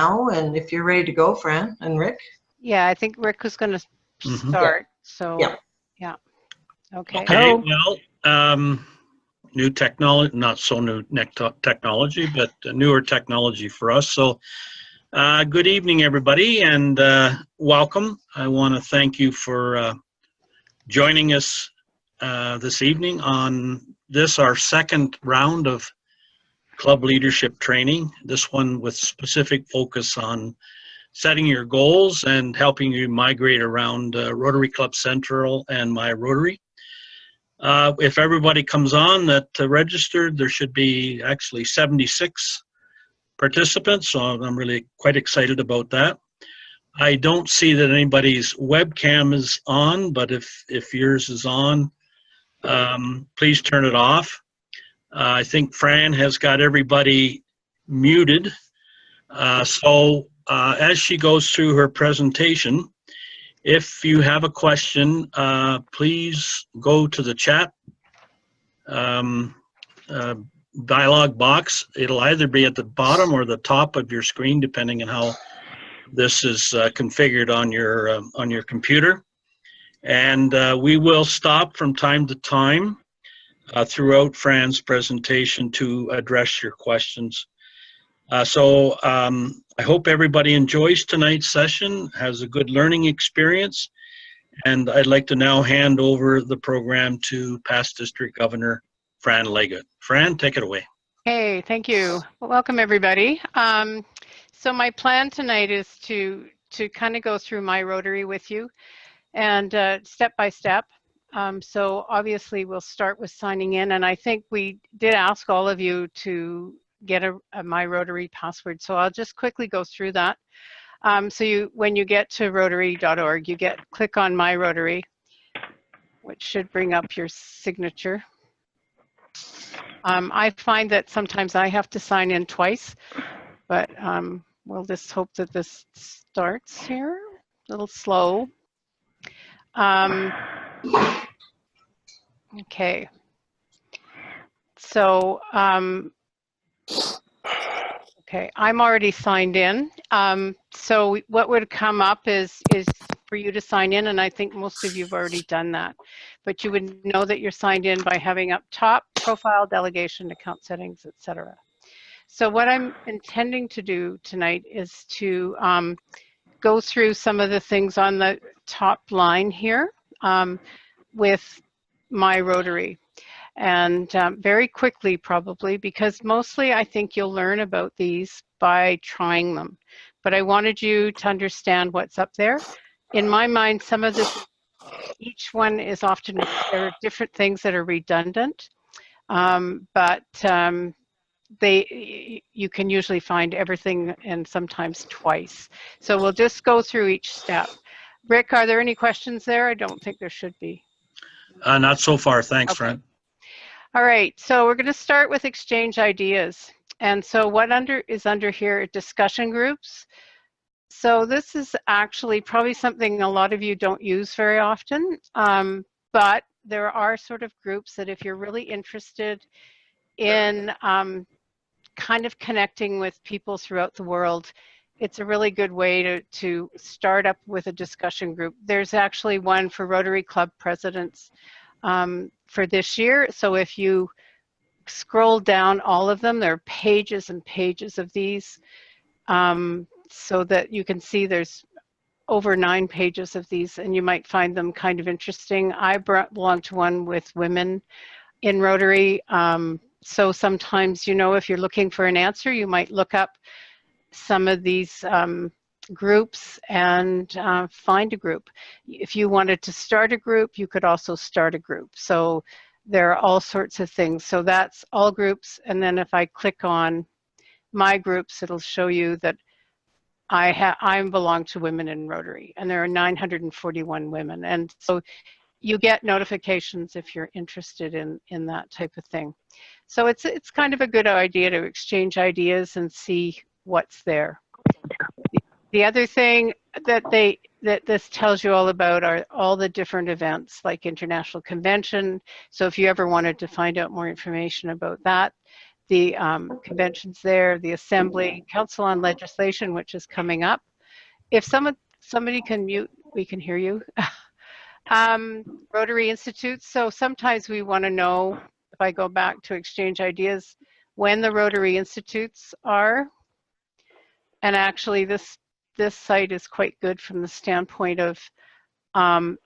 now, and if you're ready to go, Fran and Rick. Yeah, I think Rick was going to start. So, yeah. Okay. Well, new technology, not so new technology, but newer technology for us. So, good evening, everybody, and welcome. I want to thank you for joining us this evening on this, our second round of club leadership training, this one with specific focus on setting your goals and helping you migrate around Rotary Club Central and My Rotary. If everybody comes on that registered, there should be actually 76 participants, so I'm really quite excited about that. I don't see that anybody's webcam is on, but if yours is on, please turn it off. I think Fran has got everybody muted. So as she goes through her presentation, if you have a question, please go to the chat dialog box. It'll either be at the bottom or the top of your screen, depending on how this is configured on your computer. And we will stop from time to time throughout Fran's presentation to address your questions. So I hope everybody enjoys tonight's session, has a good learning experience, and I'd like to now hand over the program to past District Governor Fran Leggett. Fran, take it away. Hey, thank you. Well, welcome, everybody. So my plan tonight is to kind of go through My Rotary with you, and step by step. So obviously we'll start with signing in, and I think we did ask all of you to get a My Rotary password. So I'll just quickly go through that. So when you get to rotary.org, you click on My Rotary, which should bring up your signature. I find that sometimes I have to sign in twice, but we'll just hope that this starts here. A little slow. Okay. So, okay, I'm already signed in. So what would come up is for you to sign in, and I think most of you have already done that. But you would know that you're signed in by having up top profile, delegation, account settings, etc. So what I'm intending to do tonight is to go through some of the things on the top line here with My Rotary. And very quickly, probably, because mostly I think you'll learn about these by trying them. But I wanted you to understand what's up there. In my mind, some of this, each one is often, there are different things that are redundant, but you can usually find everything and sometimes twice. So we'll just go through each step. Rick, are there any questions there? I don't think there should be. Not so far. Thanks, okay. Fran. All right, so we're going to start with exchange ideas. And so what is under here, discussion groups. So this is actually probably something a lot of you don't use very often, but there are sort of groups that if you're really interested in kind of connecting with people throughout the world, it's a really good way to start up with a discussion group. There's actually one for Rotary Club presidents for this year. So if you scroll down all of them, there are pages and pages of these, so that you can see there's over 9 pages of these, and you might find them kind of interesting. I belong to one with women in Rotary. So sometimes, you know, if you're looking for an answer, you might look up some of these groups and find a group. If you wanted to start a group, you could also start a group. So there are all sorts of things. So that's all groups. And then if I click on my groups, it'll show you that I belong to Women in Rotary, and there are 941 women. And so you get notifications if you're interested in that type of thing. So it's kind of a good idea to exchange ideas and see what's there. The other thing that this tells you all about are all the different events, like International Convention. So if you ever wanted to find out more information about that, the conventions there, the Assembly, Council on Legislation, which is coming up. If somebody can mute, we can hear you. Rotary Institutes. So sometimes we want to know, if I go back to exchange ideas, when the Rotary Institutes are. And actually this site is quite good from the standpoint of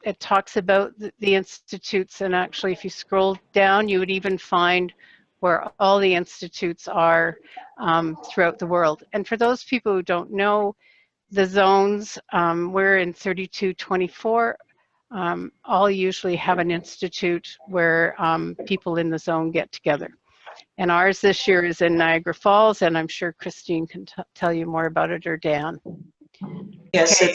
it talks about the institutes, and actually if you scroll down you would even find where all the institutes are throughout the world. And for those people who don't know the zones, we're in 3224. All usually have an institute where people in the zone get together. And ours this year is in Niagara Falls, and I'm sure Christine can tell you more about it, or Dan. Yes, Okay.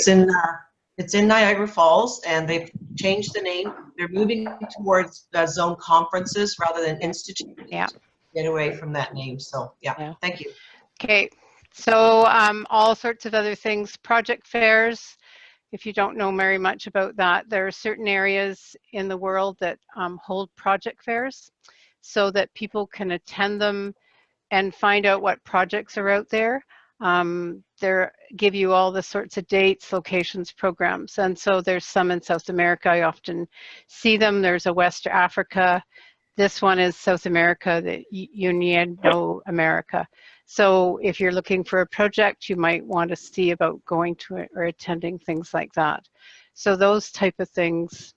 it's in Niagara Falls, and they've changed the name. They're moving towards zone conferences rather than institute. Yeah. Get away from that name. So yeah. Thank you. Okay, so all sorts of other things, project fairs. If you don't know very much about that, there are certain areas in the world that hold project fairs so that people can attend them and find out what projects are out there. They give you all the sorts of dates, locations, programs. And so there's some in South America. I often see them. There's a West Africa. This one is South America, the Uniendo America. So if you're looking for a project, you might want to see about going to it or attending things like that. So those type of things.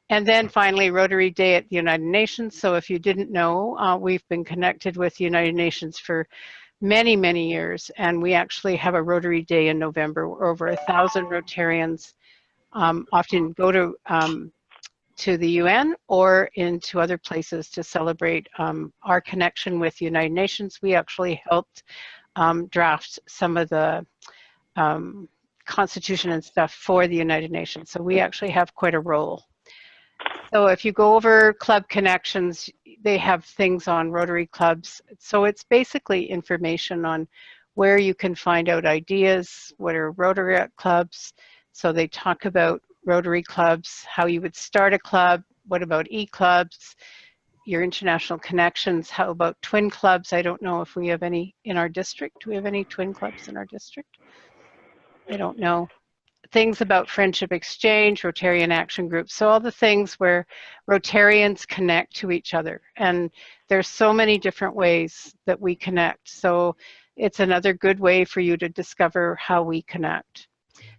And then finally, Rotary Day at the United Nations. So if you didn't know, we've been connected with the United Nations for many, many years. And we actually have a Rotary Day in November where over 1,000 Rotarians often go to the UN or into other places to celebrate our connection with the United Nations. We actually helped draft some of the constitution and stuff for the United Nations. So we actually have quite a role. So if you go over Club Connections, they have things on Rotary clubs. So it's basically information on where you can find out ideas, what are Rotary clubs. So they talk about Rotary clubs, how you would start a club, what about e-clubs, your international connections, how about twin clubs. I don't know if we have any in our district. Do we have any twin clubs in our district? I don't know. Things about friendship exchange, Rotarian action groups, so all the things where Rotarians connect to each other. And there's so many different ways that we connect. So it's another good way for you to discover how we connect.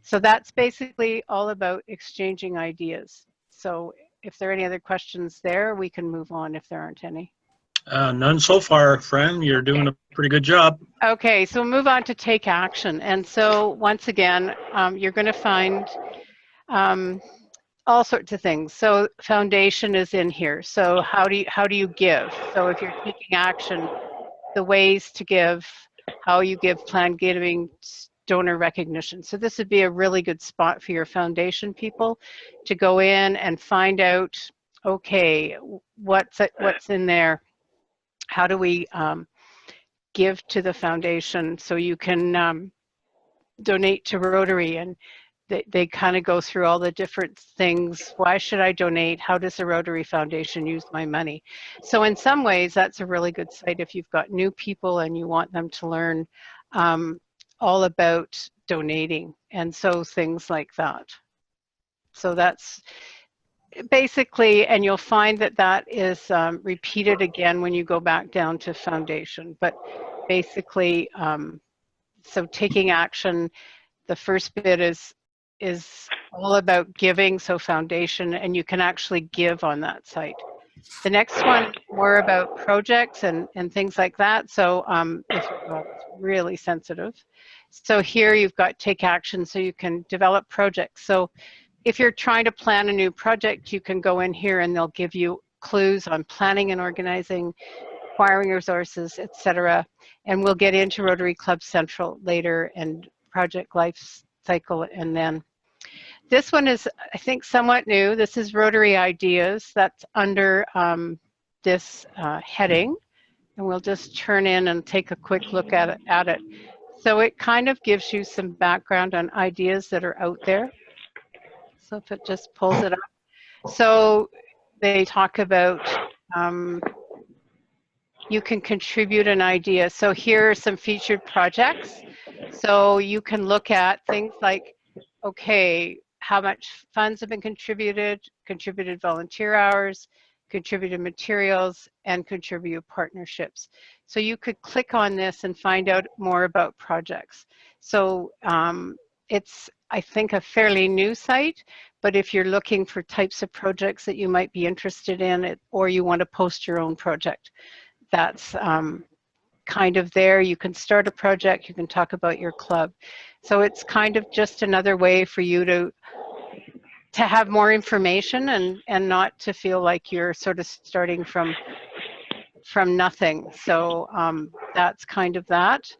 So that's basically all about exchanging ideas. So if there are any other questions there, we can move on if there aren't any. None so far, Fran. You're doing a pretty good job. Okay, so move on to take action. And so once again, you're going to find all sorts of things. So foundation is in here. So how do you give? So if you're taking action, the ways to give, how you give, planned giving, donor recognition. So this would be a really good spot for your foundation people to go in and find out, okay, what's in there? How do we give to the foundation so you can donate to Rotary? And they kind of go through all the different things. Why should I donate? How does the Rotary Foundation use my money? So in some ways, that's a really good site if you've got new people and you want them to learn all about donating, and so things like that. So that's basically, and you'll find that that is repeated again when you go back down to foundation. But basically, so taking action, the first bit is all about giving, so foundation, and you can actually give on that site. The next one, more about projects and things like that. So if it's really sensitive. So here you've got take action, so you can develop projects. So if you're trying to plan a new project, you can go in here and they'll give you clues on planning and organizing, acquiring resources, etc. And we'll get into Rotary Club Central later and project life cycle. And then this one is, I think, somewhat new. This is Rotary Ideas. That's under this heading. And we'll just turn in and take a quick look at it. So it kind of gives you some background on ideas that are out there. So if it just pulls it up. So they talk about, you can contribute an idea. So here are some featured projects. So you can look at things like, okay, how much funds have been contributed volunteer hours, contributed materials, and contributed partnerships. So you could click on this and find out more about projects. So it's, I think, a fairly new site, but if you're looking for types of projects that you might be interested in, or you want to post your own project, that's kind of there. You can start a project, you can talk about your club. So it's kind of just another way for you to have more information and not to feel like you're sort of starting from nothing. So that's kind of that.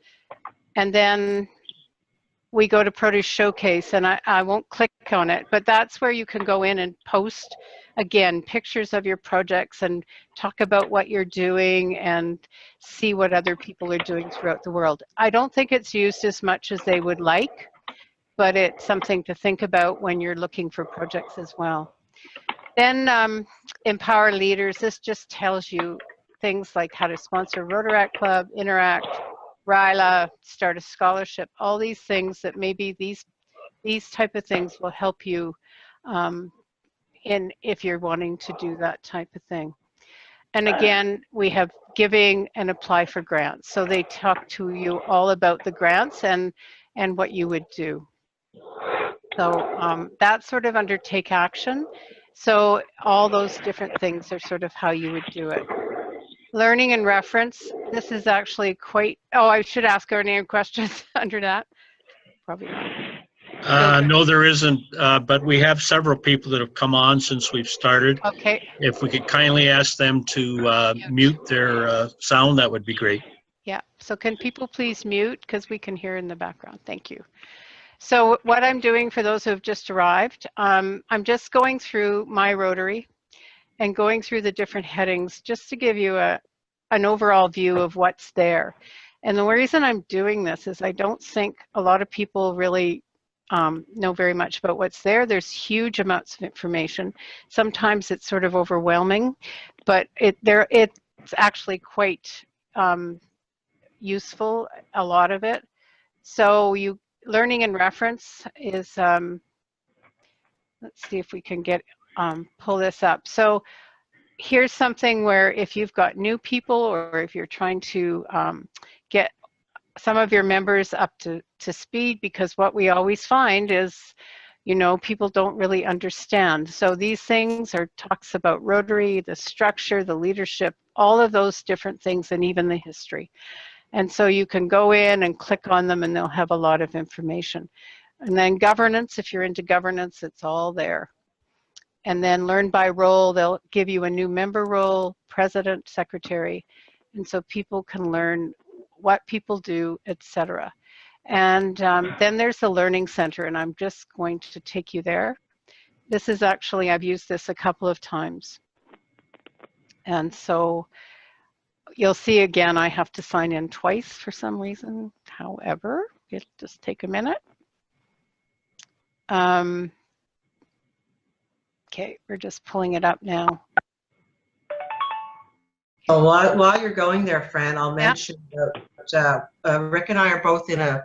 And then we go to Produce Showcase, and I won't click on it, but that's where you can go in and post, again, pictures of your projects and talk about what you're doing and see what other people are doing throughout the world. I don't think it's used as much as they would like, but it's something to think about when you're looking for projects as well. Then Empower Leaders. This just tells you things like how to sponsor Rotary Club, Interact, RILA, start a scholarship, all these things that maybe these type of things will help you if you're wanting to do that type of thing. And again, we have giving and apply for grants. So they talk to you all about the grants and what you would do. So that's sort of under take action. So all those different things are sort of how you would do it. Learning and reference. This is actually quite, oh, I should ask any questions under that. Probably not. No, there isn't, but we have several people that have come on since we've started. Okay. If we could kindly ask them to mute their sound, that would be great. Yeah, so can people please mute, because we can hear in the background. Thank you. So what I'm doing for those who have just arrived, I'm just going through my Rotary and going through the different headings just to give you an overall view of what's there. And the reason I'm doing this is I don't think a lot of people really know very much about what's there. There's huge amounts of information. Sometimes it's sort of overwhelming, but it's actually quite useful, a lot of it. So learning and reference is, let's see if we can pull this up. So here's something where if you've got new people or if you're trying to get some of your members up to speed, because what we always find is, people don't really understand. So these things talks about Rotary, the structure, the leadership, all of those different things, and even the history. And so you can go in and click on them and they'll have a lot of information. And then governance, if you're into governance, it's all there. And then learn by role, they'll give you a new member role, president, secretary. And so people can learn what people do, etc. And then there's the Learning Center, and I'm just going to take you there. This is actually, I've used this a couple of times. And so you'll see again, I have to sign in twice for some reason. However, it'll just take a minute. Okay, we're just pulling it up now. Well, while you're going there, Fran, I'll mention that Rick and I are both in a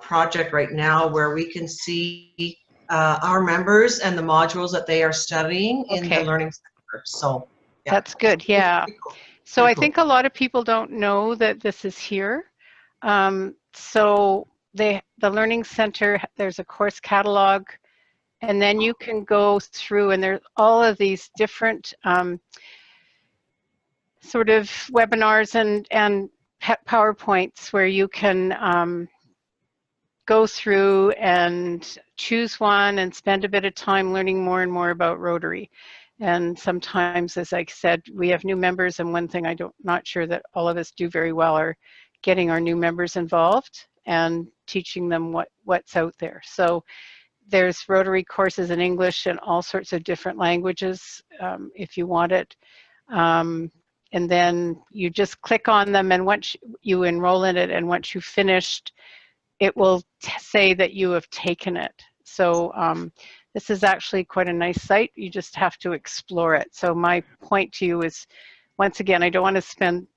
project right now where we can see our members and the modules that they are studying in the Learning Center. So yeah. That's good, yeah. Cool. So I think a lot of people don't know that this is here. So the Learning Center, there's a course catalog, and then you can go through, and there's all of these different sort of webinars and PowerPoints where you can go through and choose one and spend a bit of time learning more and more about Rotary. And sometimes, as I said, we have new members, and one thing not sure that all of us do very well are getting our new members involved and teaching them what's out there. So there's Rotary courses in English and all sorts of different languages if you want it. And then you just click on them, and once you enroll in it, and once you've finished, it will say that you have taken it. So this is actually quite a nice site. You just have to explore it. So my point to you is, once again, I don't want to spend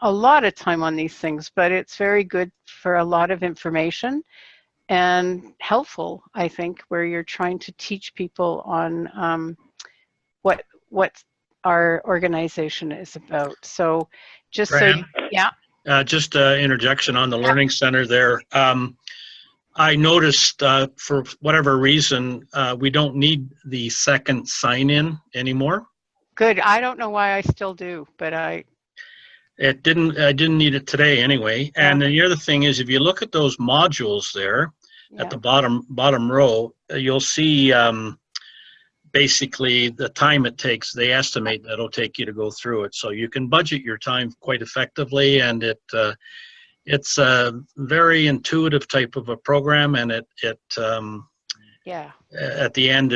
a lot of time on these things, but it's very good for a lot of information and helpful, I think, where you're trying to teach people on what our organization is about. So just Fran? so, yeah. Just interjection on the Learning Center there. I noticed for whatever reason, we don't need the second sign-in anymore. Good. I don't know why I still do, but I didn't need it today anyway. Yeah. And the other thing is, if you look at those modules there at the bottom row, you'll see basically the time it takes. They estimate that it'll take you to go through it, so you can budget your time quite effectively. And it's a very intuitive type of a program, and at the end,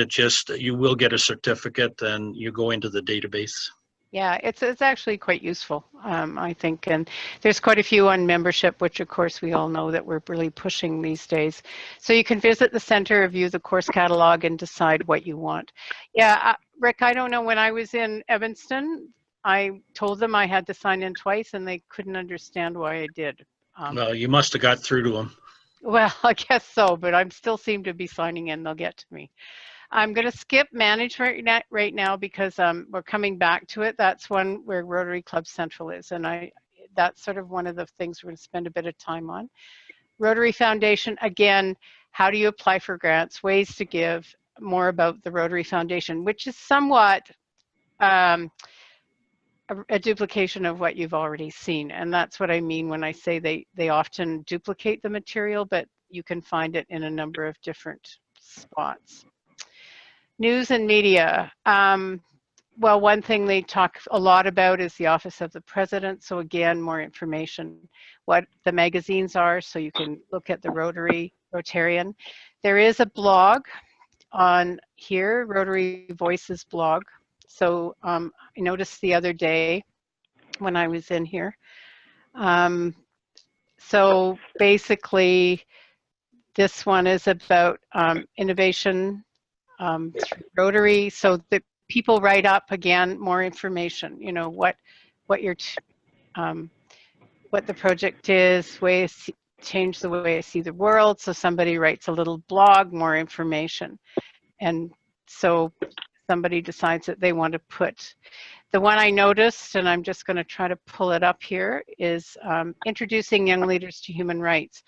you will get a certificate and you go into the database. Yeah, it's actually quite useful, I think, and there's quite a few on membership, which of course we all know that we're really pushing these days. So you can visit the center, view the course catalog, and decide what you want. Yeah, Rick, I don't know, when I was in Evanston, I told them I had to sign in twice, and they couldn't understand why I did. Well, you must have got through to them. Well, I guess so, but I still seem to be signing in. They'll get to me. I'm going to skip management right now because we're coming back to it. That's one where Rotary Club Central is, and that's sort of one of the things we're going to spend a bit of time on. Rotary Foundation, again, how do you apply for grants, ways to give, more about the Rotary Foundation, which is somewhat a duplication of what you've already seen. And that's what I mean when I say they often duplicate the material, but you can find it in a number of different spots. News and media. Well, one thing they talk a lot about is the Office of the President. So again, more information, what the magazines are, so you can look at the Rotarian. There is a blog on here, Rotary Voices blog. So I noticed the other day when I was in here. So basically, this one is about innovation through Rotary, so that people write up, again, more information, you know, what the project is, ways change the way I see the world. So somebody writes a little blog, more information. And so somebody decides that they want to put, the one I noticed, and I'm just going to try to pull it up here, is introducing young leaders to human rights.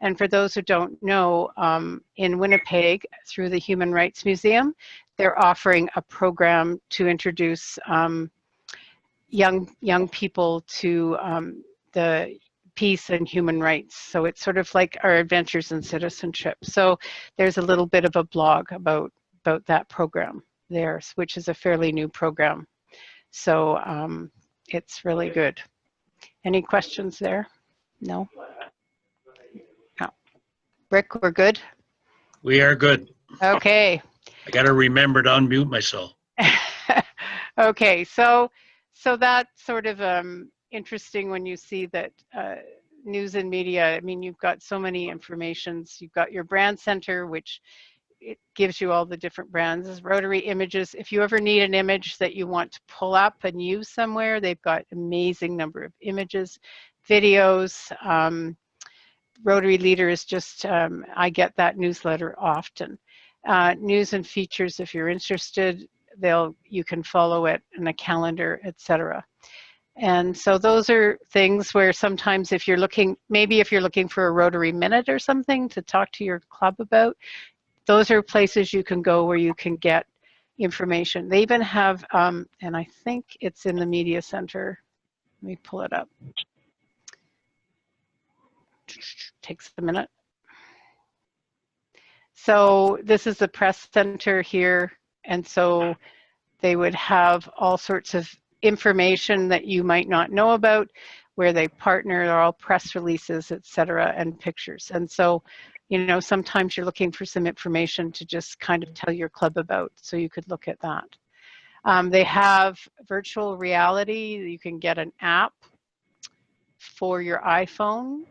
And for those who don't know, in Winnipeg, through the Human Rights Museum, they're offering a program to introduce young people to the peace and human rights. So it's sort of like our Adventures in Citizenship. So there's a little bit of a blog about that program there, which is a fairly new program. So it's really good. Any questions there? No? Rick, we're good? We are good. Okay. I got to remember to unmute myself. Okay, so that's sort of interesting when you see that news and media, I mean, you've got so many informations. You've got your brand center, which it gives you all the different brands. Rotary images, if you ever need an image that you want to pull up and use somewhere, they've got amazing number of images, videos. Rotary Leader is just, I get that newsletter often. News and features, if you're interested, you can follow it in a calendar, etc. And so those are things where sometimes if you're looking, maybe if you're looking for a Rotary Minute or something to talk to your club about, those are places you can go where you can get information. They even have, and I think it's in the media center. Let me pull it up. Takes a minute. So this is the press center here, and so they would have all sorts of information that you might not know about, where they partner, all press releases, etc., and pictures. And so, you know, sometimes you're looking for some information to just kind of tell your club about, so you could look at that. They have virtual reality. You can get an app for your iPhone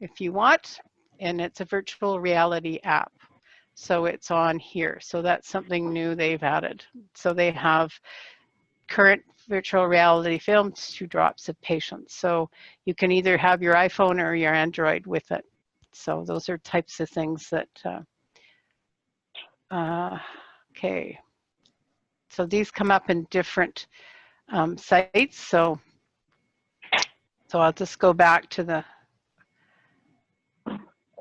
if you want, and it's a virtual reality app. So it's on here. So that's something new they've added. So they have current virtual reality film, 2 drops of patience. So you can either have your iPhone or your Android with it. So those are types of things that, okay. So these come up in different sites. So I'll just go back to the,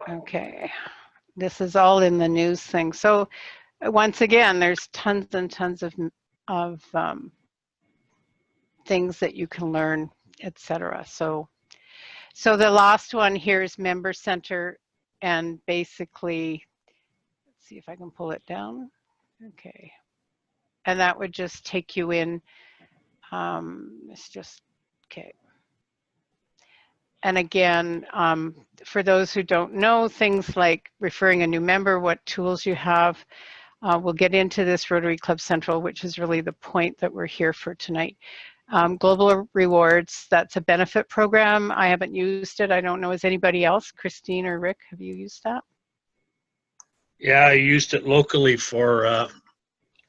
okay. This is all in the news thing. So once again, there's tons and tons of things that you can learn, etc. So the last one here is Member Center, and basically, let's see if I can pull it down. Okay, and that would just take you in. It's just okay. And again, for those who don't know, things like referring a new member, what tools you have. We'll get into this Rotary Club Central, which is really the point that we're here for tonight. Global Rewards, that's a benefit program. I haven't used it. I don't know, is anybody else? Christine or Rick, have you used that? Yeah, I used it locally for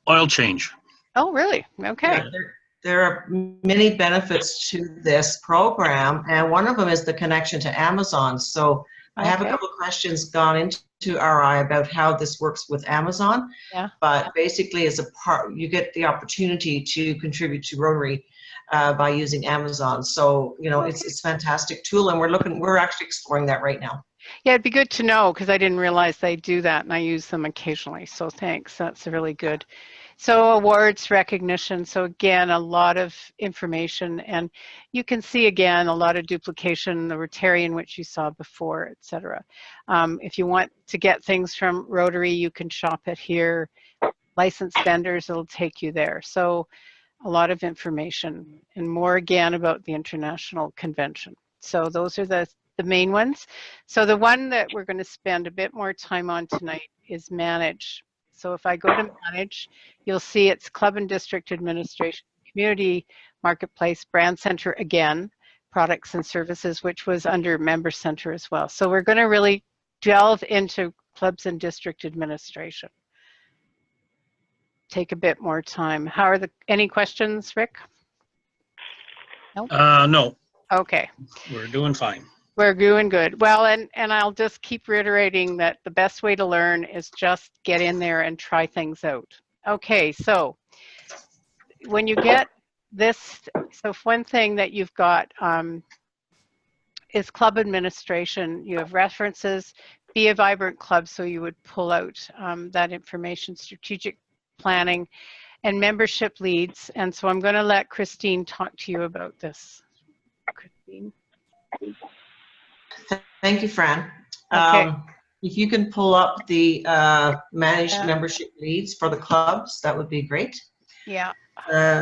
oil change. Oh, really? Okay. Yeah, there are many benefits to this program, and one of them is the connection to Amazon. So I have a couple of questions gone into RI about how this works with Amazon. Yeah. But basically, as a part, you get the opportunity to contribute to Rotary by using Amazon. So it's a fantastic tool, and we're actually exploring that right now. Yeah, it'd be good to know because I didn't realize they do that, and I use them occasionally. So thanks. That's really good. So awards, recognition. So again, a lot of information, and you can see again a lot of duplication, the Rotarian, which you saw before, etc. If you want to get things from Rotary, you can shop it here. Licensed vendors, it'll take you there. So a lot of information, and more again about the International Convention. So those are the main ones. So the one that we're going to spend a bit more time on tonight is Manage. So if I go to Manage, you'll see it's Club and District Administration, Community Marketplace, Brand Center again, Products and Services, which was under Member Center as well. So we're going to really delve into Clubs and District Administration. Take a bit more time. How are any questions, Rick? No? No? Okay. We're doing fine. We're doing good. Well, and I'll just keep reiterating that the best way to learn is just get in there and try things out. Okay, so when you get this, so one thing that you've got is club administration. You have references, be a vibrant club, so you would pull out that information, strategic planning, and membership leads. And so I'm going to let Christine talk to you about this. Christine. Thank you, Fran. Okay. If you can pull up the managed membership leads for the clubs, that would be great. Yeah.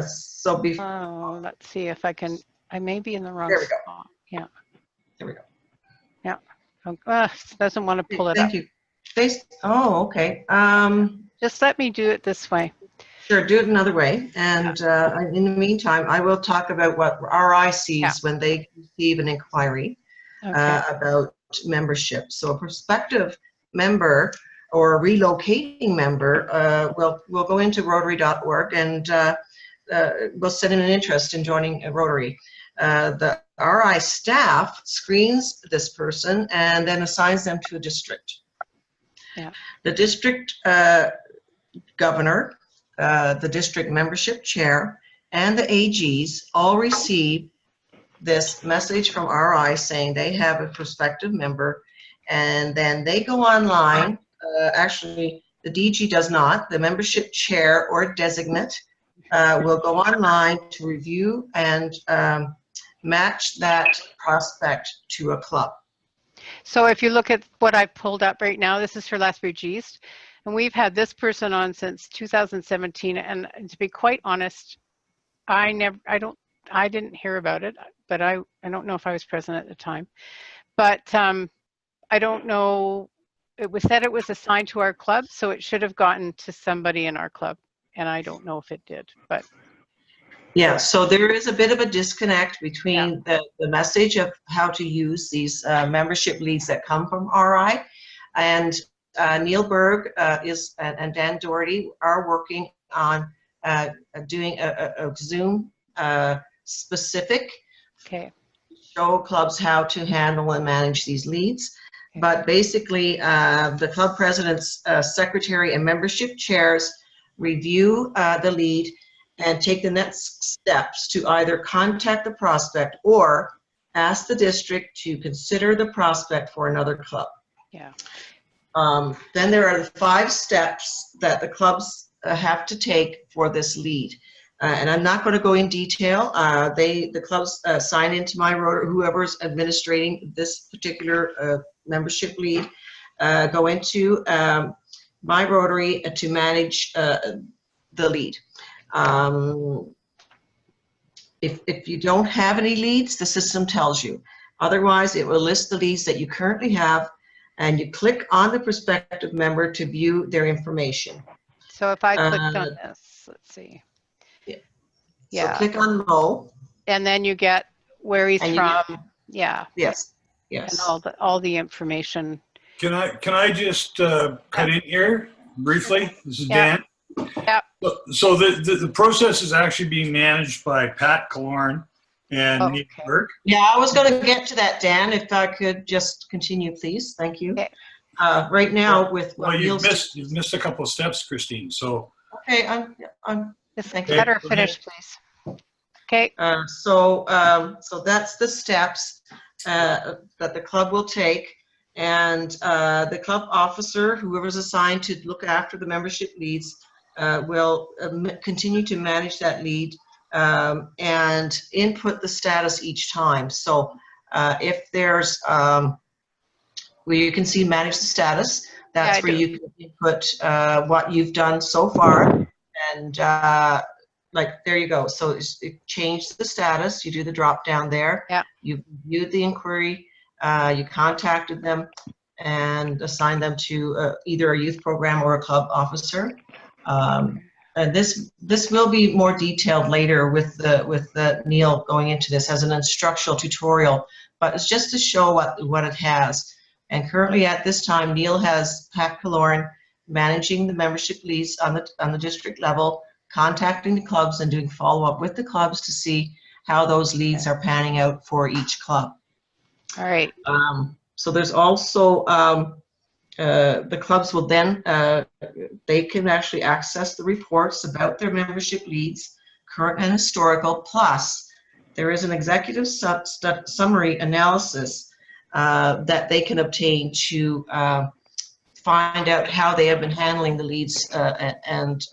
So oh, let's see if I can. I may be in the wrong spot. Go. Yeah. There we go. Yeah. Doesn't want to pull it Thank up. you. Oh, okay. Just let me do it this way. Sure, do it another way. And in the meantime, I will talk about what RI sees when they receive an inquiry about membership. So a prospective member or a relocating member will go into Rotary.org and will send in an interest in joining a Rotary. The RI staff screens this person and then assigns them to a district. Yeah. The district governor, the district membership chair, and the AGs all receive this message from RI saying they have a prospective member, and then they go online. Actually, the DG does not. The membership chair or designate will go online to review and match that prospect to a club. So if you look at what I've pulled up right now, this is for Lethbridge East, and we've had this person on since 2017. And to be quite honest, I didn't hear about it, but I don't know if I was present at the time. But I don't know. It was said it was assigned to our club, so it should have gotten to somebody in our club, and I don't know if it did. But yeah, so there is a bit of a disconnect between the message of how to use these membership leads that come from RI, and Neil Berg and Dan Doherty are working on doing a Zoom specific, Okay. show clubs how to handle and manage these leads. But basically, the club president's secretary and membership chairs review the lead and take the next steps to either contact the prospect or ask the district to consider the prospect for another club. Yeah. Then there are the 5 steps that the clubs have to take for this lead. And I'm not going to go in detail. The clubs sign into my Rotary, whoever's administrating this particular membership lead, go into my Rotary to manage the lead. If you don't have any leads, the system tells you. Otherwise, it will list the leads that you currently have, and you click on the prospective member to view their information. So if I clicked on this, let's see. So click on Mo. And then you get where he's from. Yeah. Yes. And all the information. Can I just cut in here briefly? This is Dan. Yeah. So the process is actually being managed by Pat Killorn and Neil Burke. Yeah, I was going to get to that, Dan. If I could just continue, please. Thank you. Okay. Right now, with you've missed a couple of steps, Christine. So okay, Let her finish, please. Okay. So that's the steps that the club will take, and the club officer, whoever's assigned to look after the membership leads, will continue to manage that lead and input the status each time. So if there's where you can see manage the status, that's where you can input what you've done so far, and like there you go. So it changed the status. You do the drop down there. Yeah. You viewed the inquiry. You contacted them and assigned them to either a youth program or a club officer. And this will be more detailed later with the Neil going into this as an instructional tutorial, but it's just to show what it has. And currently at this time, Neil has Pat Killorn managing the membership leads on the district level, contacting the clubs and doing follow-up with the clubs to see how those leads are panning out for each club. All right. So there's also the clubs will then they can actually access the reports about their membership leads, current and historical. Plus, there is an executive summary analysis that they can obtain to find out how they have been handling the leads and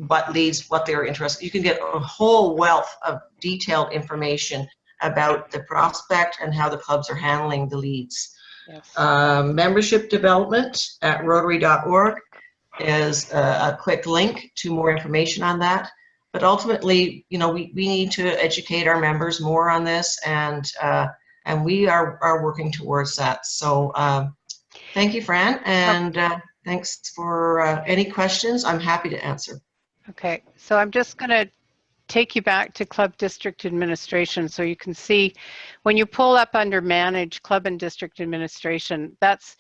what they're interested. You can get a whole wealth of detailed information about the prospect and how the clubs are handling the leads. Yes. Membership development at Rotary.org is a quick link to more information on that. But ultimately, you know, we need to educate our members more on this, and we are working towards that. So thank you, Fran, and thanks for any questions. I'm happy to answer. Okay, so I'm just going to take you back to club district administration so you can see when you pull up under manage club and district administration, that's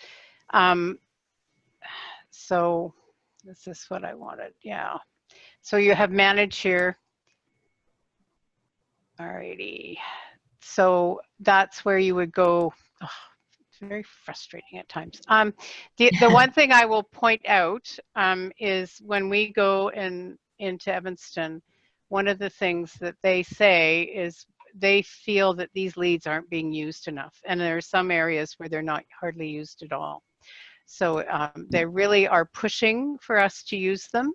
so this is what I wanted. Yeah, so you have manage here. Alrighty, so that's where you would go. Oh, it's very frustrating at times. The one thing I will point out is when we go into Evanston, one of the things that they say is they feel that these leads aren't being used enough. And there are some areas where they're not hardly used at all. So they really are pushing for us to use them.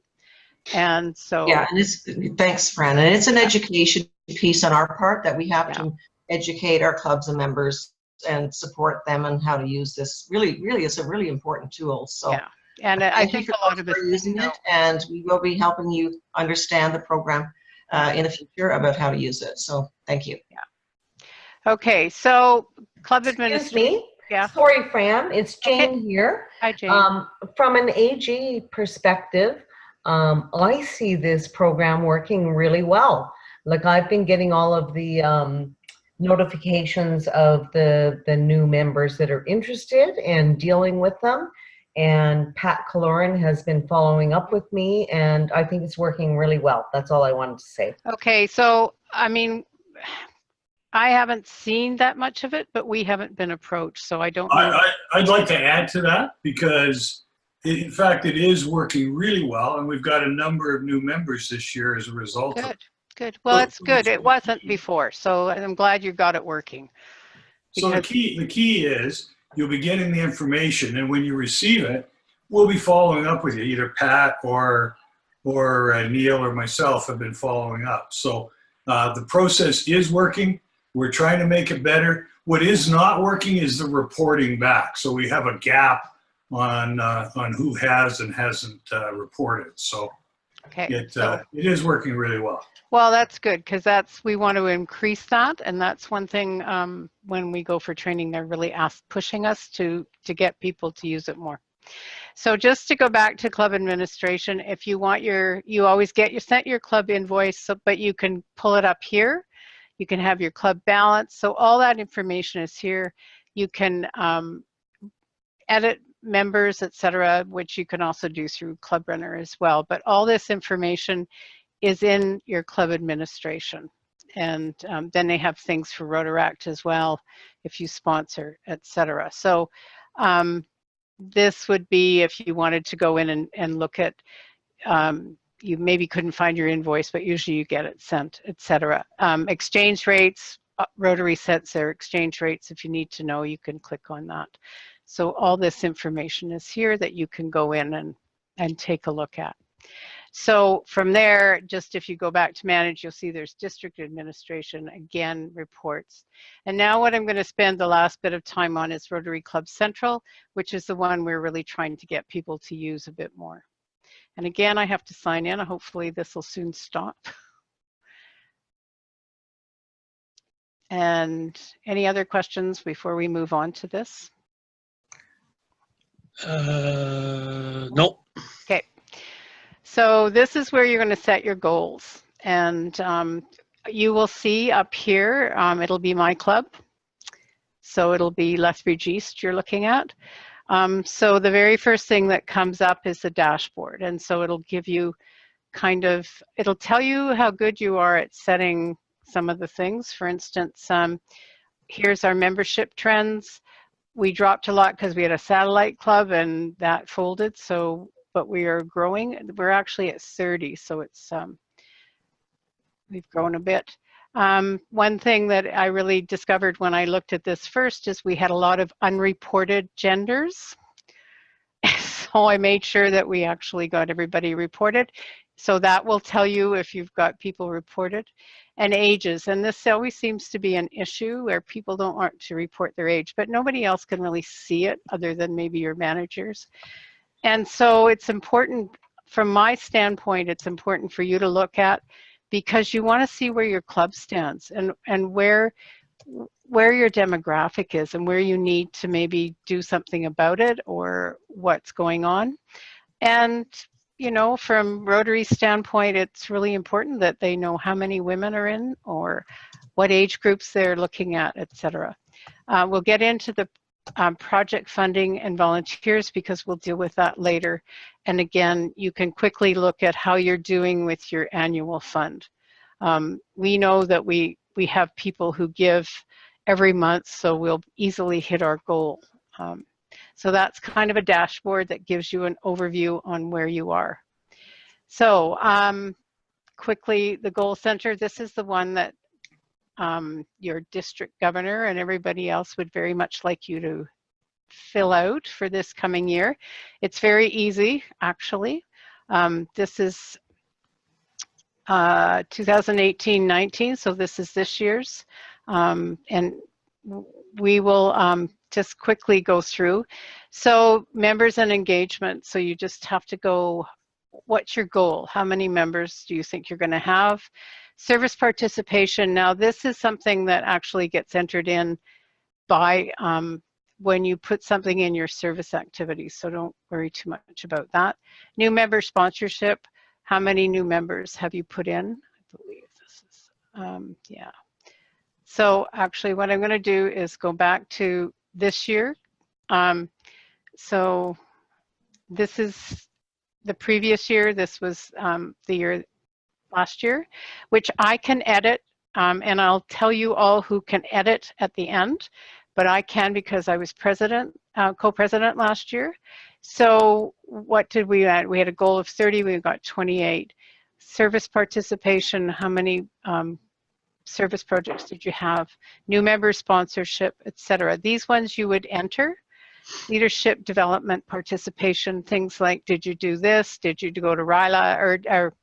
And so. Yeah, and thanks, Fran. And it's an education piece on our part that we have to educate our clubs and members and support them on how to use this. Really, it's a really important tool. So. Yeah. And I think a lot of us using it, and we will be helping you understand the program in the future about how to use it. So thank you. Yeah. Okay, so club administration. Yeah. Sorry, Fran. It's Jane here. Hi, Jane. From an AG perspective, I see this program working really well. Like I've been getting all of the notifications of the new members that are interested and dealing with them. and Pat Kaloran has been following up with me, and I think it's working really well. That's all I wanted to say. Okay, so I mean, I haven't seen that much of it, but we haven't been approached, so I don't know. I'd like to add to that, because in fact it is working really well, and we've got a number of new members this year as a result of Good, it. good. Well, it's good. It wasn't before, so I'm glad you got it working. So the key is you'll be getting the information, and when you receive it, we'll be following up with you. Either Pat or Neil or myself have been following up. So the process is working. We're trying to make it better. What is not working is the reporting back. So we have a gap on who has and hasn't reported. So Okay, it is working really well. Well, that's good, because we want to increase that, and that's one thing when we go for training, they're really pushing us to get people to use it more. So just to go back to club administration, if you want you always sent your club invoice, but you can pull it up here. You can have your club balance. So all that information is here. You can edit members, etc., which you can also do through Club Runner as well. But all this information is in your club administration. And then they have things for Rotaract as well, if you sponsor, etc. So this would be if you wanted to go in and look at, you maybe couldn't find your invoice, but usually you get it sent, etc. Exchange rates, Rotary sets their exchange rates. If you need to know, you can click on that. So all this information is here that you can go in and take a look at. So from there, just if you go back to manage, you'll see there's district administration, again, reports. And now what I'm going to spend the last bit of time on is Rotary Club Central, which is the one we're really trying to get people to use a bit more. And again, I have to sign in. Hopefully this will soon stop. And any other questions before we move on to this? Nope. Okay. So this is where you're going to set your goals. And you will see up here, it'll be my club. So it'll be Lethbridge East you're looking at. So the very first thing that comes up is the dashboard. And so it'll give you it'll tell you how good you are at setting some of the things. For instance, here's our membership trends. We dropped a lot because we had a satellite club and that folded. So, but we are growing. We're actually at 30, so it's we've grown a bit. One thing that I really discovered when I looked at this first is we had a lot of unreported genders. So I made sure that we actually got everybody reported. So that will tell you if you've got people reported. And ages, and this always seems to be an issue where people don't want to report their age, but nobody else can really see it other than maybe your managers. And so it's important, from my standpoint, it's important for you to look at, because you want to see where your club stands and where your demographic is and where you need to maybe do something about it or what's going on. And you know, from Rotary's standpoint, it's really important that they know how many women are in or what age groups they're looking at, etc. We'll get into the project funding and volunteers because we'll deal with that later. And again, you can quickly look at how you're doing with your annual fund. We know that we have people who give every month, so we'll easily hit our goal. So that's kind of a dashboard that gives you an overview on where you are. So quickly, the goal center, this is the one that your district governor and everybody else would very much like you to fill out for this coming year. It's very easy, actually. This is 2018-19, so this is this year's. And we will just quickly go through. So members and engagement, so you just have to go, what's your goal? How many members do you think you're going to have? Service participation, now this is something that actually gets entered in by when you put something in your service activities, so don't worry too much about that. New member sponsorship, how many new members have you put in? I believe this is, yeah. So actually what I'm going to do is go back to this year. So This is the previous year. This was the year last year, which I can edit, and I'll tell you all who can edit at the end, but I can because I was co-president last year. So what did we add? We had a goal of 30, we got 28. Service participation, how many service projects did you have? New member sponsorship, etc. These ones you would enter. Leadership development participation, things like, did you do this? Did you go to RILA or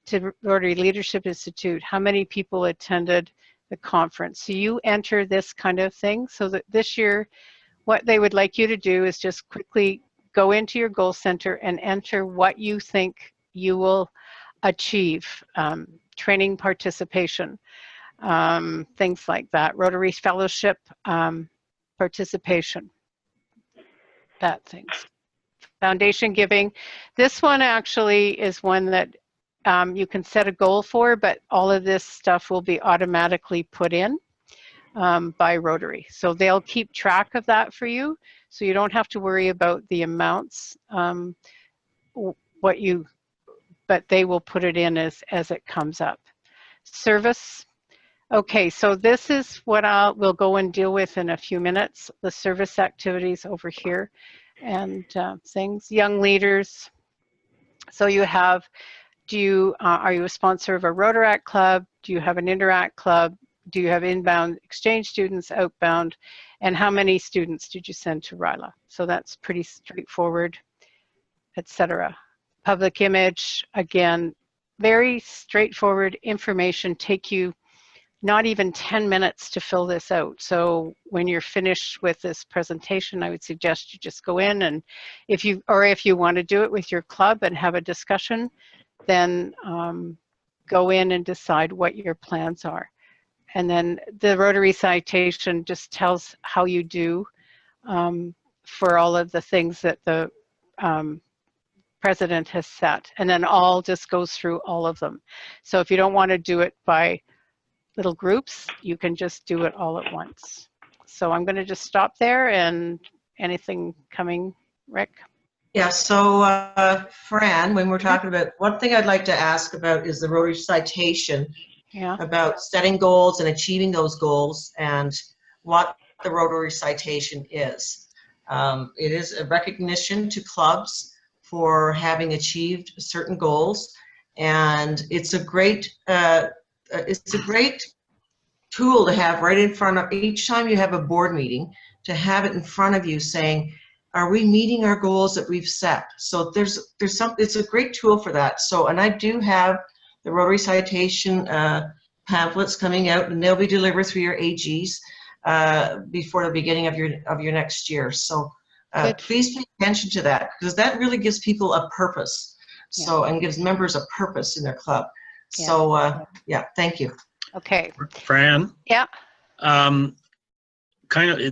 to Rotary Leadership Institute? How many people attended the conference? So you enter this kind of thing, so that this year, what they would like you to do is just quickly go into your goal center and enter what you think you will achieve. Training participation, things like that. Rotary Fellowship participation, that things. Foundation giving. This one actually is one that you can set a goal for, but all of this stuff will be automatically put in by Rotary. So they'll keep track of that for you, so you don't have to worry about the amounts, but they will put it in as it comes up. Service. Okay, so this is what we'll go and deal with in a few minutes, the service activities over here and things. Young leaders. So you have, are you a sponsor of a Rotaract club? Do you have an Interact club? Do you have inbound exchange students, outbound? And how many students did you send to RILA? So that's pretty straightforward, etc. Public image, again, very straightforward information. Take you not even 10 minutes to fill this out. So when you're finished with this presentation, I would suggest you just go in, and if you want to do it with your club and have a discussion, then go in and decide what your plans are. And then the Rotary citation just tells how you do for all of the things that the president has set. And then all just goes through all of them. So if you don't want to do it by little groups, you can just do it all at once. So I'm going to just stop there, and anything coming, Rick? Yeah, so Fran, when we're talking about, one thing I'd like to ask about is the Rotary citation, about setting goals and achieving those goals, and what the Rotary citation is. It is a recognition to clubs for having achieved certain goals, and it's a great tool to have right in front of each time you have a board meeting, to have it in front of you saying, are we meeting our goals that we've set? So it's a great tool for that. So, and I do have the Rotary citation pamphlets coming out, and they'll be delivered through your AGs before the beginning of your next year. So please pay attention to that, because that really gives people a purpose. So, and gives members a purpose in their club. So yeah, thank you. Okay. Fran? Yeah.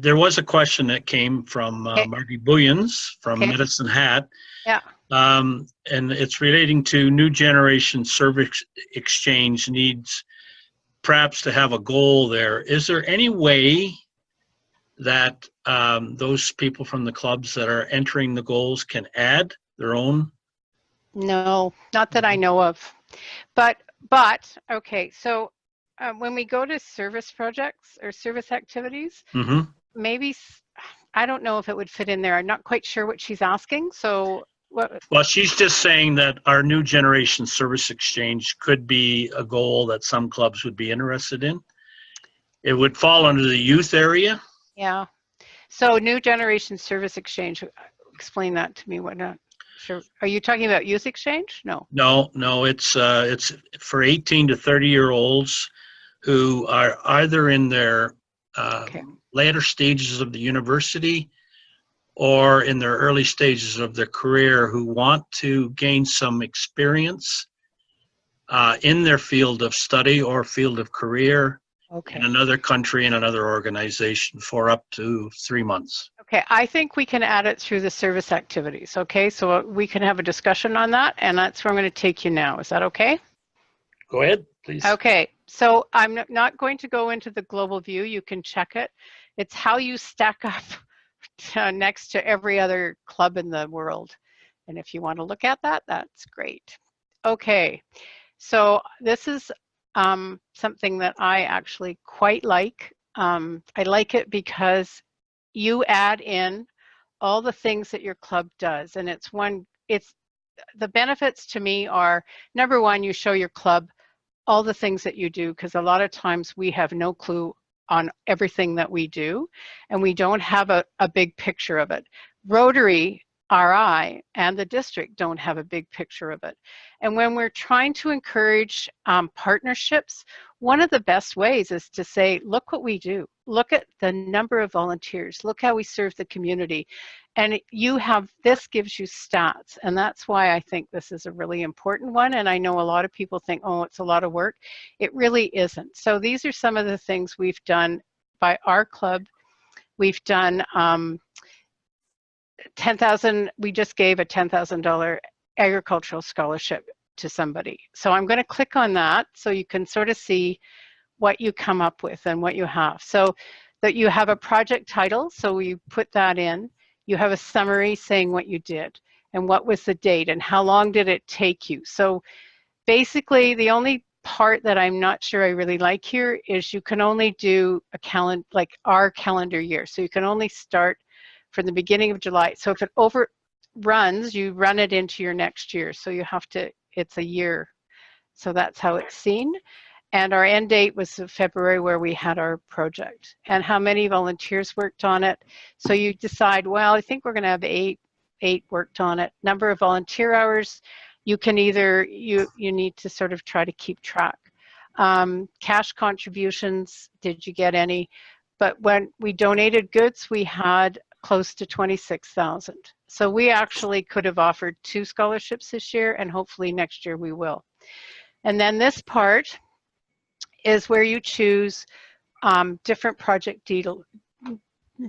There was a question that came from Marty Bullions from Medicine Hat. Yeah. And it's relating to new generation service exchange needs perhaps to have a goal there. Is there any way that those people from the clubs that are entering the goals can add their own? No, not that I know of. But okay, so when we go to service projects or service activities, maybe, I don't know if it would fit in there. I'm not quite sure what she's asking. So what? Well, she's just saying that our new generation service exchange could be a goal that some clubs would be interested in. It would fall under the youth area. Yeah. So new generation service exchange, explain that to me. What not? Sure. Are you talking about youth exchange? No. No, it's for 18 to 30-year-olds who are either in their later stages of the university or in their early stages of their career, who want to gain some experience in their field of study or field of career in another country, in another organization, for up to 3 months. Okay, I think we can add it through the service activities. Okay, so we can have a discussion on that, and that's where I'm going to take you now. Is that okay? Go ahead, please. Okay, so I'm not going to go into the global view. You can check it. It's how you stack up next to every other club in the world. And if you want to look at that, that's great. Okay, so this is something that I actually quite like. I like it because you add in all the things that your club does, and it's the benefits to me are, number one, you show your club all the things that you do, because a lot of times we have no clue on everything that we do, and we don't have a big picture of it. Rotary RI and the district don't have a big picture of it. And when we're trying to encourage partnerships, one of the best ways is to say, look what we do. Look at the number of volunteers. Look how we serve the community. And this gives you stats. And that's why I think this is a really important one. And I know a lot of people think, oh, it's a lot of work. It really isn't. So these are some of the things we've done by our club. We've done 10,000, we just gave a $10,000 agricultural scholarship to somebody. So I'm going to click on that so you can sort of see what you come up with and what you have. So that you have a project title, so you put that in. You have a summary saying what you did and what was the date and how long did it take you. So basically the only part that I'm not sure I really like here is you can only do a calendar, like our calendar year. So you can only start from the beginning of July. So if it overruns, you run it into your next year. So you have to, it's a year. So that's how it's seen. And our end date was February, where we had our project, and how many volunteers worked on it. So you decide, well, I think we're going to have eight worked on it. Number of volunteer hours, you can either, you need to sort of try to keep track. Cash contributions, did you get any? But when we donated goods, we had close to 26,000. So we actually could have offered 2 scholarships this year, and hopefully next year we will. And then this part is where you choose different project details,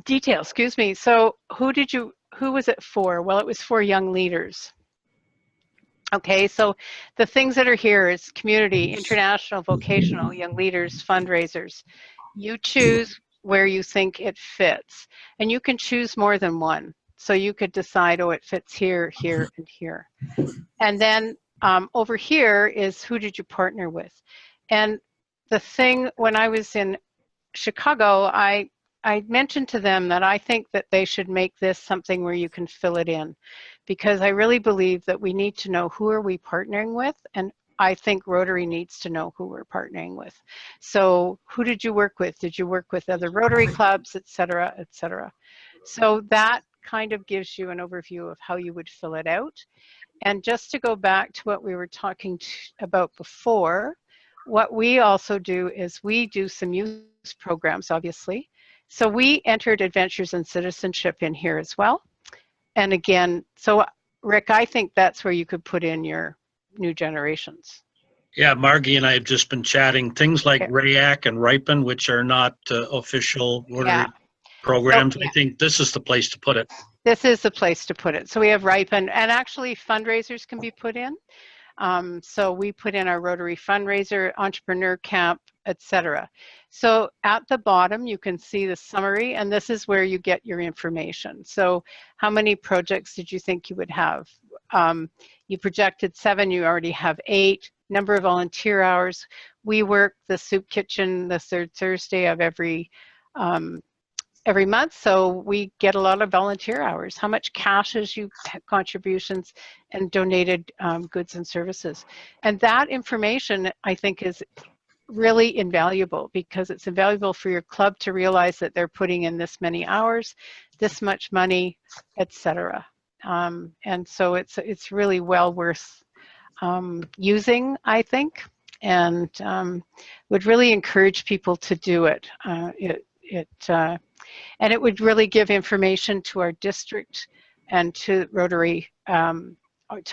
excuse me. So who was it for? Well, it was for young leaders. Okay, so the things that are here is community, international, vocational, young leaders, fundraisers. You choose where you think it fits, and you can choose more than one. So you could decide, oh, it fits here, here, and here. And then over here is who did you partner with? And the thing, when I was in Chicago, I mentioned to them that I think that they should make this something where you can fill it in, because I really believe that we need to know who are we partnering with, and I think Rotary needs to know who we're partnering with. So who did you work with? Did you work with other Rotary clubs, et cetera, et cetera? So that kind of gives you an overview of how you would fill it out. And just to go back to what we were talking about before, what we also do is we do some youth programs, obviously. So we entered Adventures in Citizenship in here as well. And again, so Rick, I think that's where you could put in your new generations. Yeah, Margie and I have just been chatting things like RAYAC and RIPEN, which are not official Rotary programs. I think this is the place to put it. This is the place to put it. So we have RIPEN, and actually fundraisers can be put in. So we put in our Rotary fundraiser, entrepreneur camp, etc. So at the bottom, you can see the summary, and this is where you get your information. So how many projects did you think you would have? You projected 7, you already have 8. Number of volunteer hours. We work the soup kitchen the 3rd Thursday of every month, so we get a lot of volunteer hours. How much cash is you contributions and donated goods and services? And that information, I think, is really invaluable, because it's invaluable for your club to realize that they're putting in this many hours, this much money, etc. And so it's really well worth using, I think, and would really encourage people to do it. And it would really give information to our district and to Rotary, to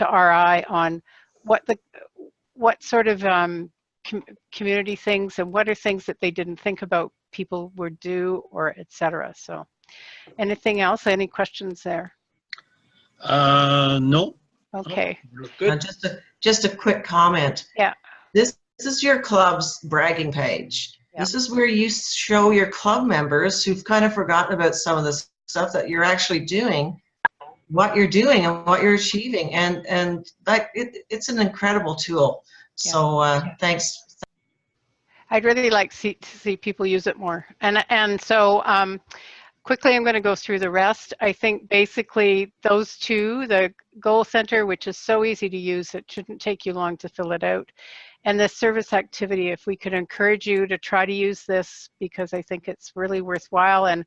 RI, on what sort of community things and what are things that they didn't think about people would do, or etc. So anything else? Any questions there? No. Okay. Good. Just a quick comment. Yeah. This is your club's bragging page. Yeah. This is where you show your club members who've kind of forgotten about some of the stuff that you're actually doing. what you're doing and what you're achieving, and that it's an incredible tool. So thanks. I'd really like to see people use it more. And so quickly, I'm going to go through the rest. I think basically those two, the goal center, which is so easy to use, it shouldn't take you long to fill it out. And the service activity, if we could encourage you to try to use this, because I think it's really worthwhile. And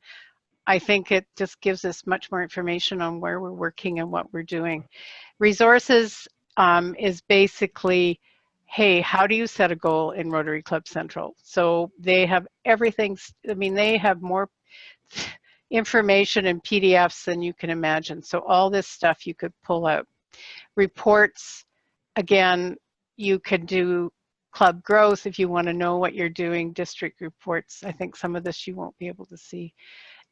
I think it just gives us much more information on where we're working and what we're doing. Resources is basically, hey, how do you set a goal in Rotary Club Central? So they have everything. I mean, they have more information and PDFs than you can imagine. So all this stuff you could pull out. Reports, again, you could do club growth if you want to know what you're doing, district reports. I think some of this you won't be able to see.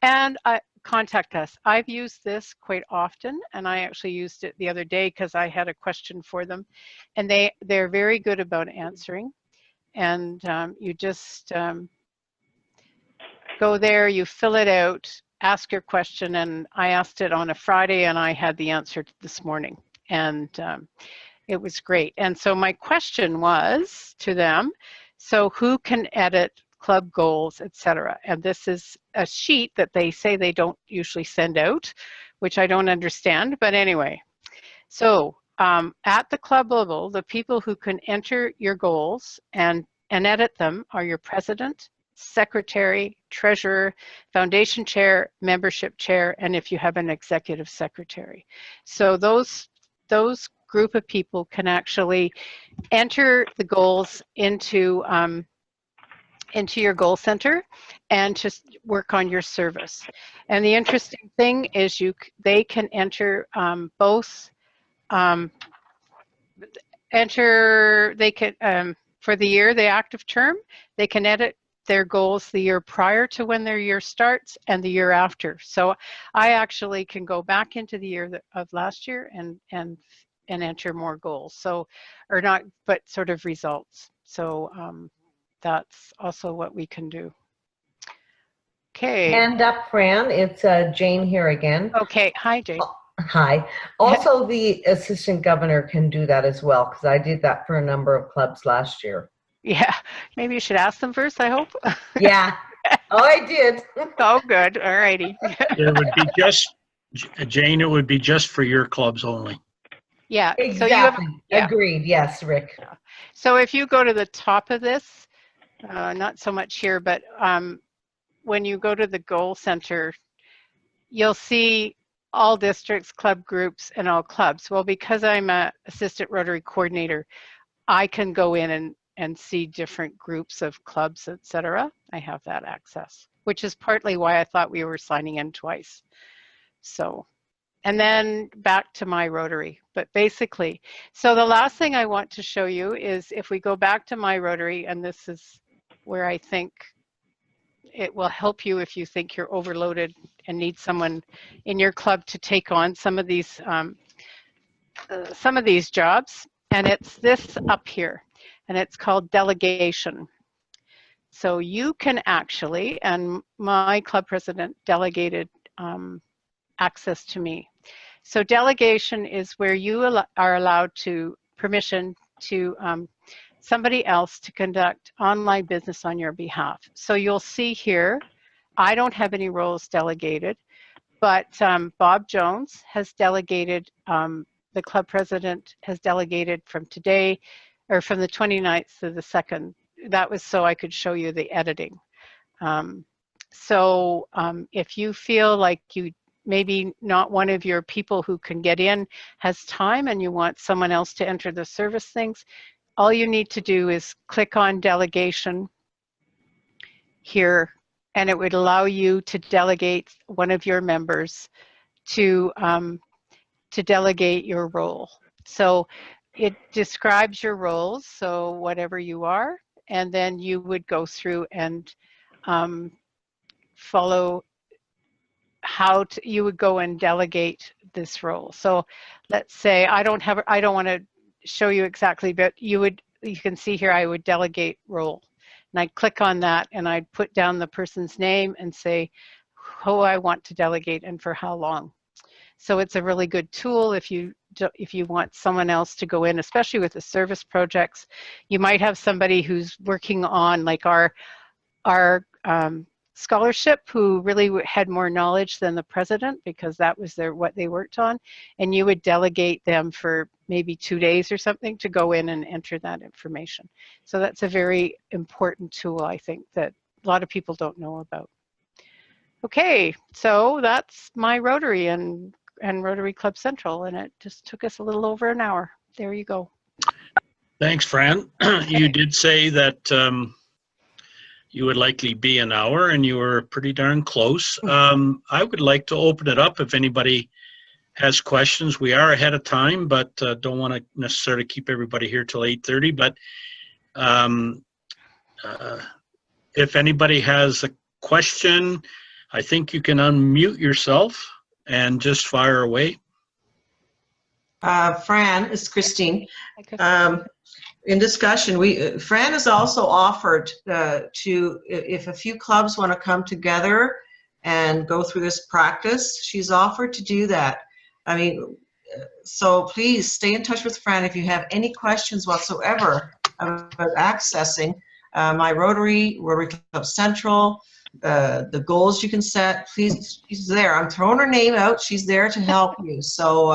And contact us. I've used this quite often, and I actually used it the other day because I had a question for them. And they're very good about answering. And you just go there, you fill it out, ask your question, and I asked it on a Friday, and I had the answer this morning. And it was great. And so my question was to them, so who can edit club goals, etc.? And this is a sheet that they say they don't usually send out, which I don't understand, but anyway. So at the club level, the people who can enter your goals and edit them are your president, secretary, treasurer, foundation chair, membership chair, and if you have an executive secretary. So those group of people can actually enter the goals into your goal center and just work on your service. And the interesting thing is they can enter both for the year, the active term, they can edit their goals the year prior to when their year starts and the year after. So I actually can go back into the year of last year and enter more goals. So, or not, but sort of results. So that's also what we can do. Okay. Hand up, Fran. It's Jane here again. Okay. Hi, Jane. Hi. Also, the assistant governor can do that as well, because I did that for a number of clubs last year. Yeah. Maybe you should ask them first, I hope. Yeah. Oh, I did. Oh, good. All righty. It would be just, Jane, it would be just for your clubs only. Yeah. Exactly. So you have, yeah. Agreed. Yes, Rick. So if you go to the top of this, not so much here, but when you go to the goal center, you'll see all districts, club groups, and all clubs. Well, because I'm an assistant Rotary coordinator, I can go in and see different groups of clubs, etc. I have that access, which is partly why I thought we were signing in twice. So, and then back to my Rotary. But basically, so the last thing I want to show you is if we go back to my Rotary, and this is where I think it will help you if you think you're overloaded and need someone in your club to take on some of these jobs. And it's this up here, and it's called delegation. So you can actually, and my club president delegated access to me. So delegation is where you are allowed to permission to somebody else to conduct online business on your behalf. So you'll see here, I don't have any roles delegated, but Bob Jones has delegated, the club president has delegated from today, or from the 29th to the 2nd. That was so I could show you the editing. So if you feel like you maybe not one of your people who can get in has time and you want someone else to enter the service things, all you need to do is click on delegation here, and it would allow you to delegate one of your members to delegate your role. So it describes your roles, so whatever you are, and then you would go through and follow how you would go and delegate this role. So let's say I don't want to show you exactly, but you can see here I would delegate role. And I'd click on that and I'd put down the person's name and say who I want to delegate and for how long. So it's a really good tool if you want someone else to go in, especially with the service projects. You might have somebody who's working on like our scholarship who really had more knowledge than the president because that was what they worked on, and you would delegate them for maybe 2 days or something to go in and enter that information. So that's a very important tool, I think, that a lot of people don't know about. Okay, so that's my Rotary and Rotary Club Central, and it just took us a little over an hour. There you go. Thanks, Fran. You did say that you would likely be an hour, and you were pretty darn close. I would like to open it up if anybody has questions. We are ahead of time, but don't want to necessarily keep everybody here till 8:30. But if anybody has a question, I think you can unmute yourself and just fire away. Fran, it's Christine. In discussion, Fran has also offered if a few clubs want to come together and go through this practice, she's offered to do that. I mean, so please stay in touch with Fran if you have any questions whatsoever about accessing my Rotary Club Central, the goals you can set. Please, she's there. I'm throwing her name out. She's there to help you. So,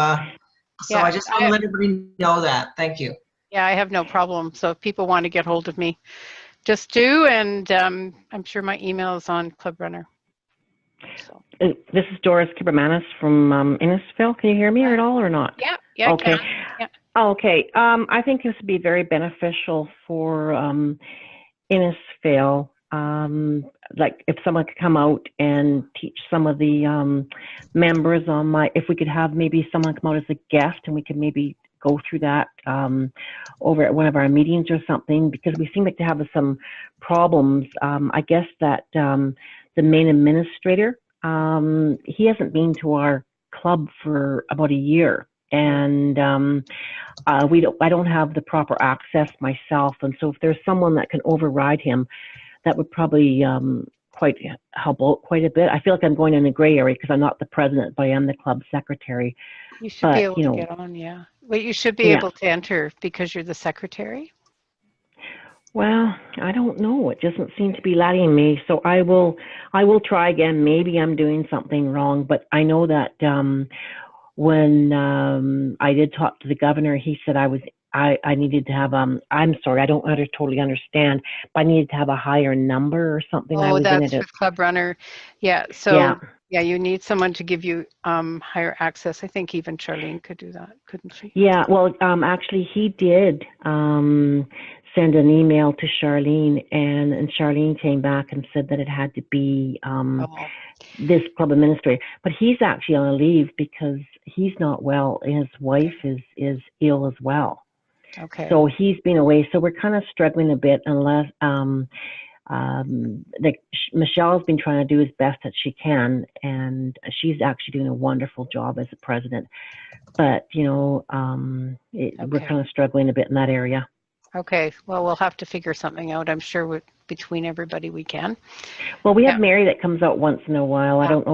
so I just want to let everybody know that. Thank you. Yeah, I have no problem. So if people want to get hold of me, just do. And I'm sure my email is on Club Runner. So. This is Doris Kibermanis from Innisfil. Can you hear me at all or not? Yeah, yeah. Okay. Yeah. Okay. I think this would be very beneficial for Innisfil. Like if someone could come out and teach some of the members on if we could have maybe someone come out as a guest and we could maybe go through that over at one of our meetings or something, because we seem like to have some problems. I guess that the main administrator, he hasn't been to our club for about a year, and I don't have the proper access myself, and so if there's someone that can override him, that would probably help out quite a bit. I feel like I'm going in a gray area because I'm not the president, but I am the club secretary. You should be able to get on, yeah. Well, you should be able to enter because you're the secretary. Well, I don't know. It doesn't seem to be letting me. So I will try again. Maybe I'm doing something wrong, but I know that when I did talk to the governor, he said I needed to have I'm sorry, I don't totally understand, but I needed to have a higher number or something. Oh, that's with Club Runner. Yeah. So yeah, you need someone to give you higher access. I think even Charlene could do that, couldn't she? Yeah. Well, actually, he did send an email to Charlene, and Charlene came back and said that it had to be this club administrator. But he's actually on a leave because he's not well. His wife is ill as well. Okay. So he's been away. So we're kind of struggling a bit unless Michelle's been trying to do as best that she can, and she's actually doing a wonderful job as a president. But, we're kind of struggling a bit in that area. Okay. Well, we'll have to figure something out. I'm sure between everybody we can. Well, we have Mary that comes out once in a while. Yeah. I don't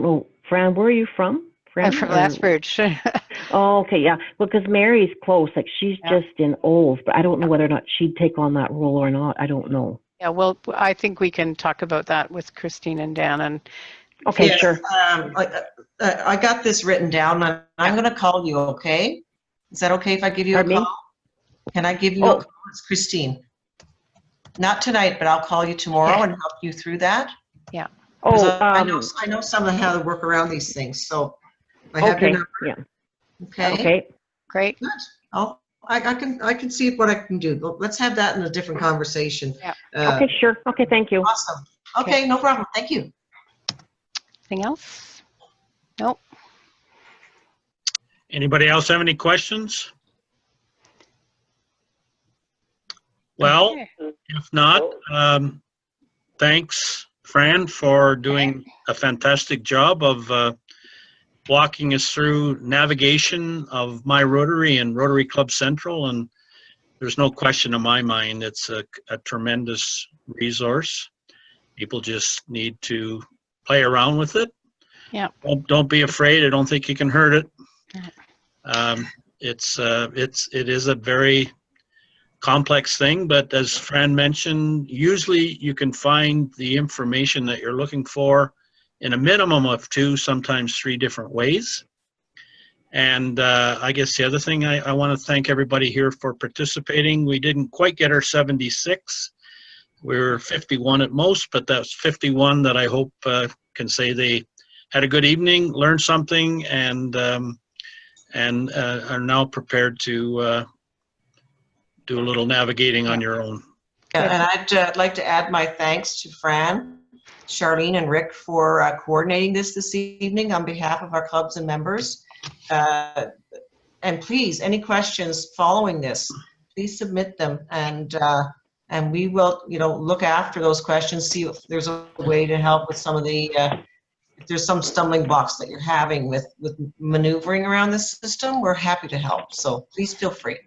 know, Fran, where are you from? I'm from Lethbridge. Oh, okay, yeah. Well, because Mary's close, like she's just in Olds, but I don't know whether or not she'd take on that role or not. I don't know. Yeah, well, I think we can talk about that with Christine and Dan. And okay, yes, sure. I got this written down. I'm going to call you. Okay, is that okay if I give you a call? Can I give you a call? It's Christine. Not tonight, but I'll call you tomorrow and help you through that. Yeah. Oh, I know some of how to work around these things. So I have your number. Yeah. Okay. Okay. Great. Good. I can see what I can do. Let's have that in a different conversation. Yeah. Okay, sure. Okay, thank you. Awesome. Okay, no problem. Thank you. Anything else? Nope. Anybody else have any questions? Well, if not, thanks, Fran, for doing a fantastic job of walking us through navigation of My Rotary and Rotary Club Central. And there's no question in my mind, it's a tremendous resource. People just need to play around with it Yeah. Don't be afraid. I don't think you can hurt it. Yeah. It is a very complex thing, but as Fran mentioned, usually you can find the information that you're looking for in a minimum of 2, sometimes 3 different ways. And I guess the other thing, I want to thank everybody here for participating. We didn't quite get our 76. We were 51 at most, but that's 51 that I hope can say they had a good evening, learned something, and are now prepared to do a little navigating on your own. Yeah, and I'd like to add my thanks to Fran, Charlene, and Rick for coordinating this evening on behalf of our clubs and members. And please, any questions following this, please submit them, and we will, look after those questions, see if there's a way to help with some of the, if there's some stumbling blocks that you're having with maneuvering around this system, we're happy to help. So please feel free.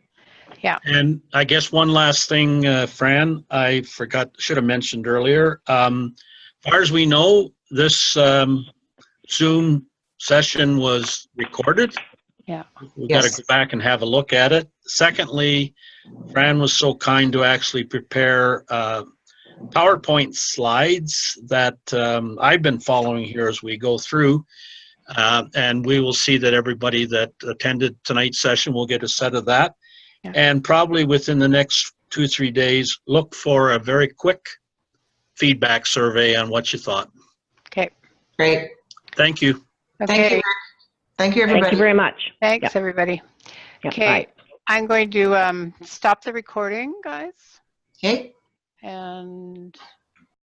Yeah. And I guess one last thing, Fran, I should have mentioned earlier. As far as we know, this Zoom session was recorded. Yeah. We've got to go back and have a look at it. Secondly, Fran was so kind to actually prepare PowerPoint slides that I've been following here as we go through. And we will see that everybody that attended tonight's session will get a set of that. Yeah. And probably within the next 2 or 3 days, look for a very quick feedback survey on what you thought. Okay. Great. Thank you. Okay. Thank you. Thank you, everybody. Thank you very much. Thanks, everybody. Okay. I'm going to stop the recording, guys. Okay. And